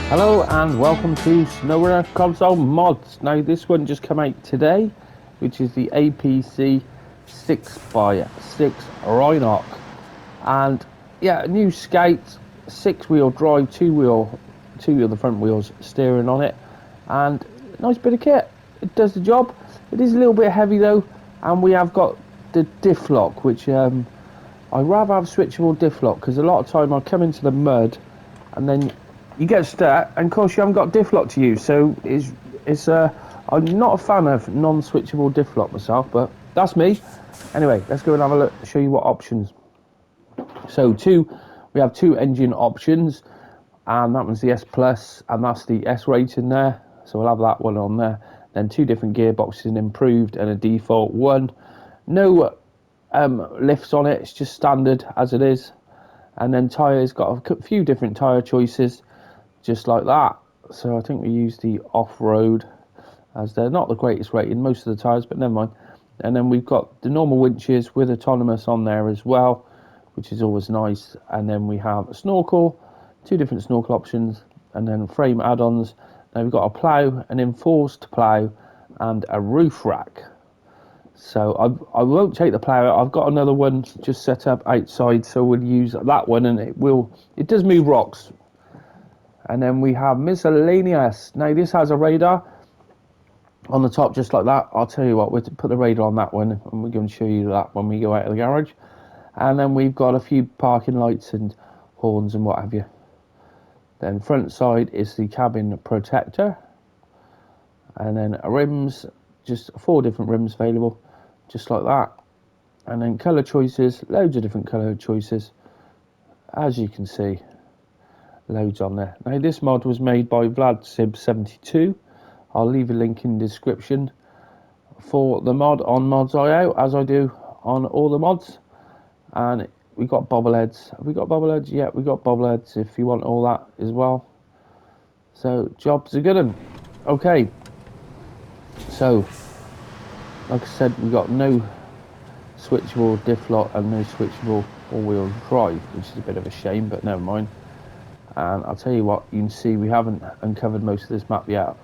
Hello and welcome to Snowrunner console mods. Now this one just came out today, which is the APC 6x6 Rhinoc, and yeah, a new Scout, 6-wheel drive, two of the front wheels steering on it, and nice bit of kit. It does the job. It is a little bit heavy though, and we have got the diff lock, which I'd rather have switchable diff lock, because a lot of time I come into the mud and then you get stuck, and of course you haven't got diff lock to use. So I'm not a fan of non-switchable diff lock myself, but that's me. Anyway, let's go and have a look, show you what options. So we have two engine options, and that one's the S Plus, and that's the S rating there. So we'll have that one on there. Then two different gearboxes, an improved and a default one. No lifts on it, it's just standard as it is. And then tyres, got a few different tyre choices, just like that. So I think we use the off-road, as they're not the greatest rating, most of the tyres, but never mind. And then we've got the normal winches with autonomous on there as well, which is always nice. And then we have a snorkel, two different snorkel options, and then frame add-ons. Now we've got a plough, an enforced plough, and a roof rack. So I won't take the plough out. I've got another one just set up outside, so we'll use that one, and it does move rocks. And then we have miscellaneous. Now this has a radar on the top, just like that. I'll tell you what, we'll put the radar on that one, and we're going to show you that when we go out of the garage. And then we've got a few parking lights and horns and what have you. Then front side is the cabin protector, and then rims, just 4 different rims available, just like that. And then colour choices, loads of different colour choices, as you can see. Loads on there. Now this mod was made by VladSib72. I'll leave a link in the description for the mod on Mods.io, as I do on all the mods. And we got bobbleheads. Have we got bobbleheads? Yeah, we got bobbleheads if you want all that as well. So jobs are good. Okay. So like I said, we got no switchable diff lock and no switchable all-wheel drive, which is a bit of a shame, but never mind. And I'll tell you what, you can see we haven't uncovered most of this map yet.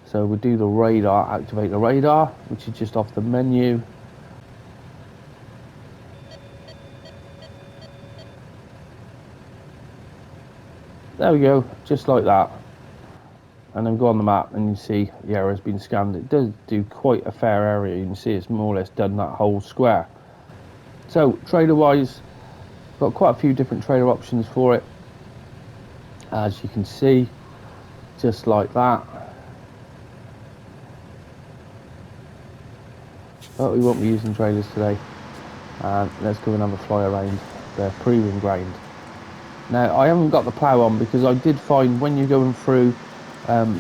So we'll do the radar, activate the radar, which is just off the menu. There we go, just like that. And then go on the map and you see the area has been scanned. It does do quite a fair area. You can see it's more or less done that whole square. So trailer wise, got quite a few different trailer options for it, as you can see, just like that. But we won't be using trailers today. And let's go and have a fly around the proving ground. Now I haven't got the plough on because I did find when you're going through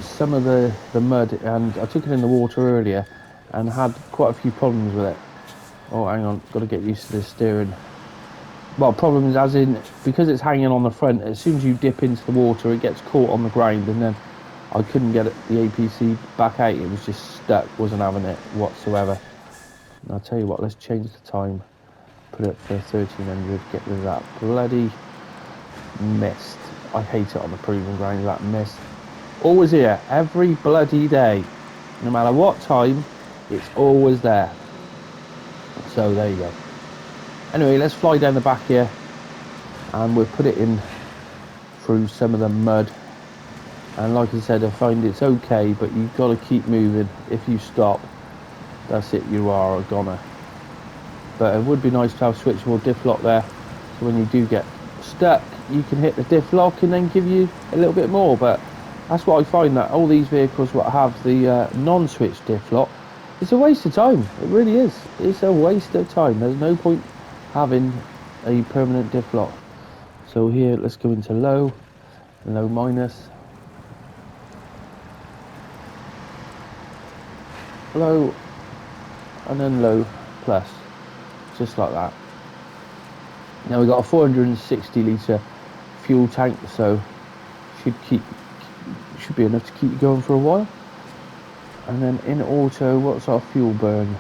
some of the mud, and I took it in the water earlier and had quite a few problems with it. Oh, hang on, got to get used to this steering. Well, problems as in, because it's hanging on the front, as soon as you dip into the water it gets caught on the ground, and then I couldn't get the APC back out. It was just stuck, wasn't having it whatsoever. And I'll tell you what, let's change the time, put it for 1300, get rid of that bloody mist. I hate it on the proving ground, that mist. Always here, every bloody day, no matter what time, it's always there. So there you go. Anyway, let's fly down the back here, and we'll put it in through some of the mud. And like I said, I find it's okay, but you've got to keep moving. If you stop, that's it, you are a goner. But it would be nice to have switchable diff lock there, so when you do get stuck, you can hit the diff lock and then give you a little bit more. But that's what I find, that all these vehicles what have the non-switch diff lock, it's a waste of time. It really is. It's a waste of time. There's no point having a permanent diff lock. So here, let's go into low minus, low, and then low plus, just like that. Now we've got a 460 litre fuel tank, so should be enough to keep you going for a while. And then in auto, what's our fuel burn?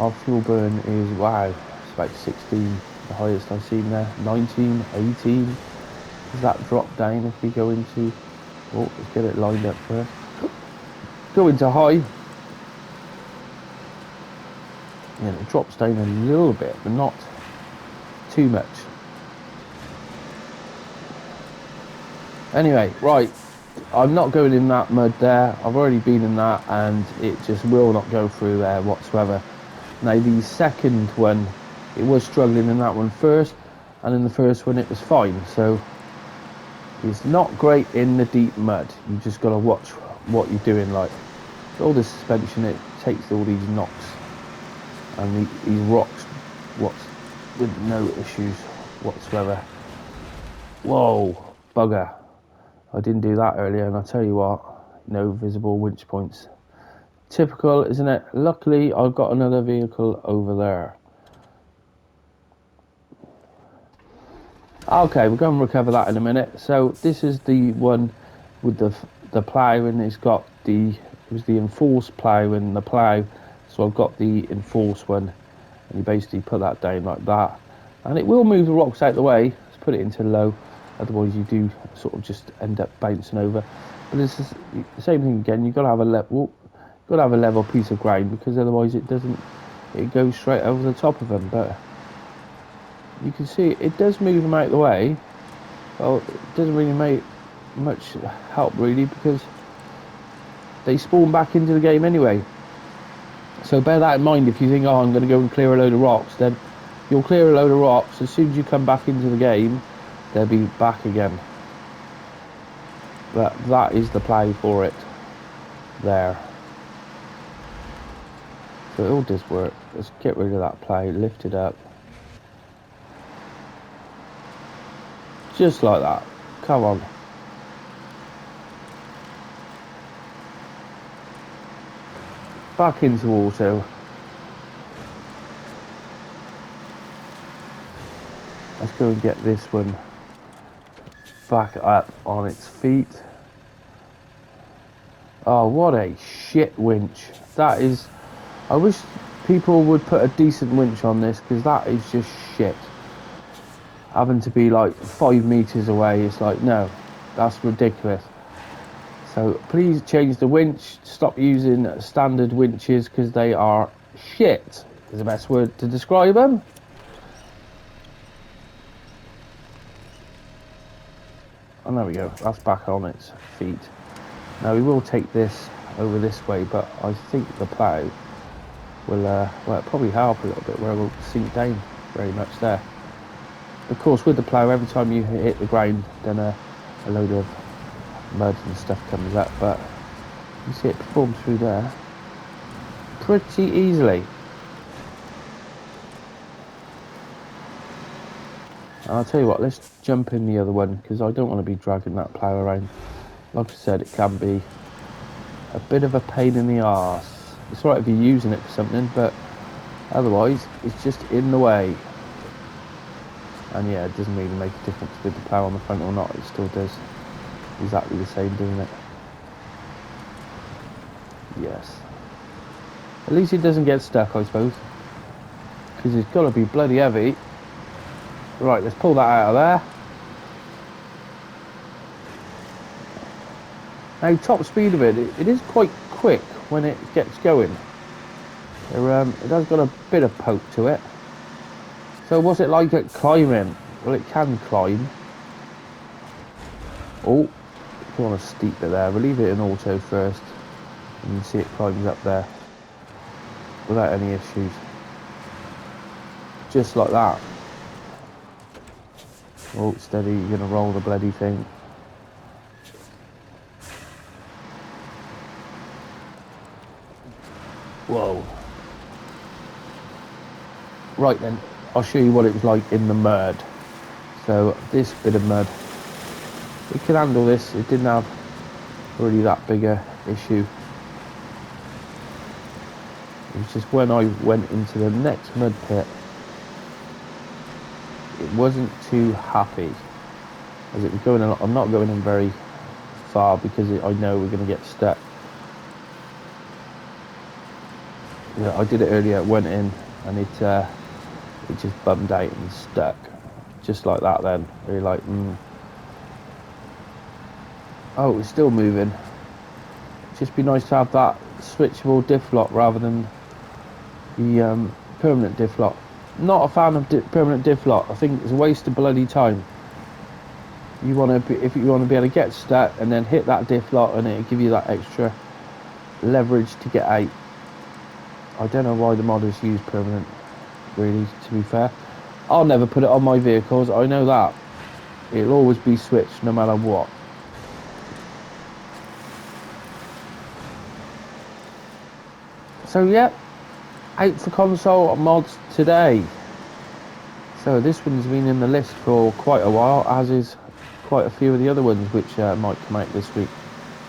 Our fuel burn is, wow, it's about 16, the highest I've seen there, 19, 18. Does that drop down if we go into Oh, let's get it lined up first. Go into high. Yeah, it drops down a little bit, but not too much. Anyway, right, I'm not going in that mud there. I've already been in that and it just will not go through there whatsoever. Now the second one, it was struggling in that one first, and in the first one it was fine. So it's not great in the deep mud. You just got to watch what you're doing. Like all the suspension, it takes all these knocks and these rocks with no issues whatsoever. Whoa, bugger. I didn't do that earlier, and I'll tell you what, no visible winch points. Typical, isn't it? Luckily, I've got another vehicle over there. Okay, we're going to recover that in a minute. So this is the one with the plough, and it's got it was the enforced plough and the plough. So I've got the enforced one, and you basically put that down like that, and it will move the rocks out the way. Let's put it into low. Otherwise you do sort of just end up bouncing over. But it's the same thing again. You've got to have a level piece of ground, because otherwise it goes straight over the top of them. But you can see it does move them out of the way. Well, it doesn't really make much help really, because they spawn back into the game anyway. So bear that in mind. If you think, oh, I'm going to go and clear a load of rocks, then you'll clear a load of rocks. As soon as you come back into the game, they'll be back again. But that is the plough for it there. So it all does work. Let's get rid of that plough, lift it up. Just like that. Come on. Back into auto. Let's go and get this one back up on its feet. Oh, what a shit winch. That is... I wish people would put a decent winch on this, because that is just shit. Having to be like 5 meters away, it's like, no, that's ridiculous. So please change the winch. Stop using standard winches, because they are shit is the best word to describe them. And there we go, that's back on its feet. Now we will take this over this way, but I think the plough will well, probably help a little bit, where it will sink down very much there. Of course, with the plough, every time you hit the ground, then a load of mud and stuff comes up, but you see it perform through there pretty easily. And I'll tell you what, let's jump in the other one, because I don't want to be dragging that plough around. Like I said, it can be a bit of a pain in the arse. It's alright if you're using it for something, but otherwise it's just in the way. And yeah, it doesn't really make a difference with the plough on the front or not. It still does exactly the same, doesn't it? Yes. At least it doesn't get stuck, I suppose, because it's got to be bloody heavy. Right, let's pull that out of there. Now, top speed of it is quite quick when it gets going. It has got a bit of poke to it. So what's it like at climbing? Well, it can climb. Oh, go on a steep bit there. We'll leave it in auto first. And you can see it climbs up there without any issues. Just like that. Oh, steady, you're going to roll the bloody thing. Whoa. Right then, I'll show you what it was like in the mud. So this bit of mud, it can handle this. It didn't have really that big a issue. It was just when I went into the next mud pit, it wasn't too happy. As it was going in, I'm not going in very far, because I know we're going to get stuck. Yeah, I did it earlier, went in, and it just bummed out and stuck. Just like that then. You're like, Oh, it's still moving. Just be nice to have that switchable diff lock rather than the permanent diff lock. Not a fan of permanent diff lock. I think it's a waste of bloody time. You want to, if you want to be able to get stuck and then hit that diff lock, and it'll give you that extra leverage to get out. I don't know why the modders use permanent, really, to be fair. I'll never put it on my vehicles, I know that. It'll always be switched no matter what. So yeah, out for console mods today. So this one's been in the list for quite a while, as is quite a few of the other ones which might come out this week.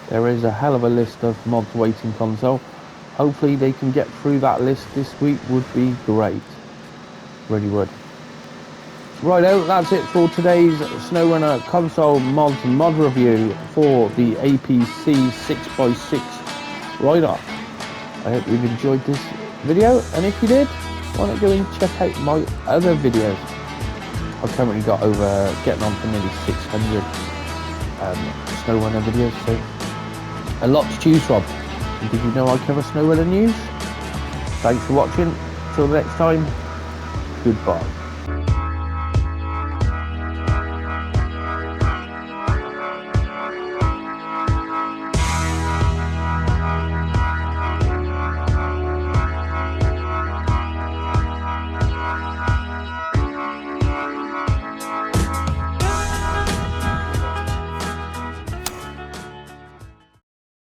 There is a hell of a list of mods waiting console. Hopefully they can get through that list this week, would be great. Really would. Righto, that's it for today's Snowrunner console mods mod review for the APC 6x6 Rhinoc. I hope you've enjoyed this video, and if you did, why not go and check out my other videos. I've currently got over, getting on for nearly 600 Snowrunner videos, so a lot to choose from. And did you know I cover Snowrunner news? Thanks for watching. Till next time, goodbye.